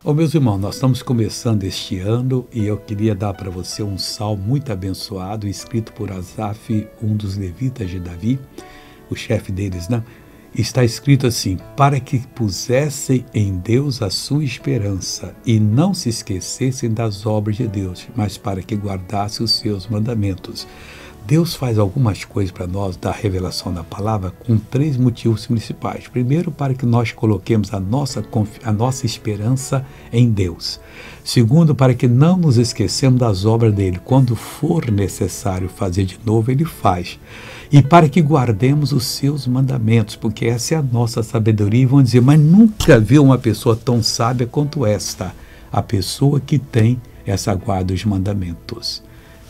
Ô meus irmãos, nós estamos começando este ano e eu queria dar para você um salmo muito abençoado, escrito por Asaf, um dos levitas de Davi, o chefe deles, né? Está escrito assim: para que pusessem em Deus a sua esperança e não se esquecessem das obras de Deus, mas para que guardassem os seus mandamentos. Deus faz algumas coisas para nós da revelação da palavra com 3 motivos principais. Primeiro, para que nós coloquemos a nossa esperança em Deus. Segundo, para que não nos esqueçamos das obras dele. Quando for necessário fazer de novo, ele faz. E para que guardemos os seus mandamentos, porque essa é a nossa sabedoria. E vão dizer, mas nunca vi uma pessoa tão sábia quanto esta. A pessoa que tem essa guarda dos mandamentos.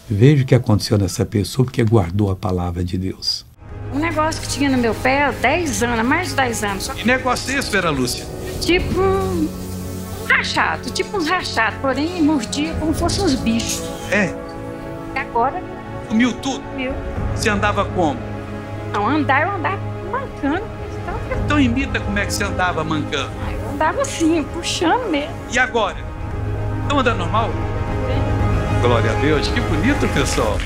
Veja o que aconteceu nessa pessoa, porque guardou a palavra de Deus. Um negócio que tinha no meu pé há 10 anos, mais de 10 anos. Que negócio é esse, Vera Lúcia? Tipo um rachado, porém mordia como se fossem uns bichos. É? E agora... Sumiu tudo? Sumiu. Você andava como? Não, eu andava mancando. Então imita como é que você andava mancando. Eu andava assim, puxando mesmo. E agora? Então anda normal? Glória a Deus, que bonito, pessoal.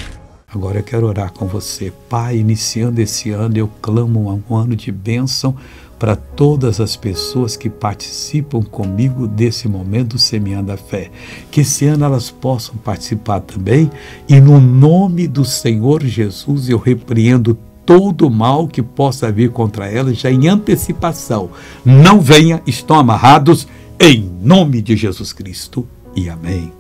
Agora eu quero orar com você. Pai, iniciando esse ano, eu clamo um ano de bênção para todas as pessoas que participam comigo desse momento do Semeando a Fé. Que esse ano elas possam participar também. E no nome do Senhor Jesus, eu repreendo todo o mal que possa vir contra elas, já em antecipação. Não venha, estão amarrados, em nome de Jesus Cristo. E amém.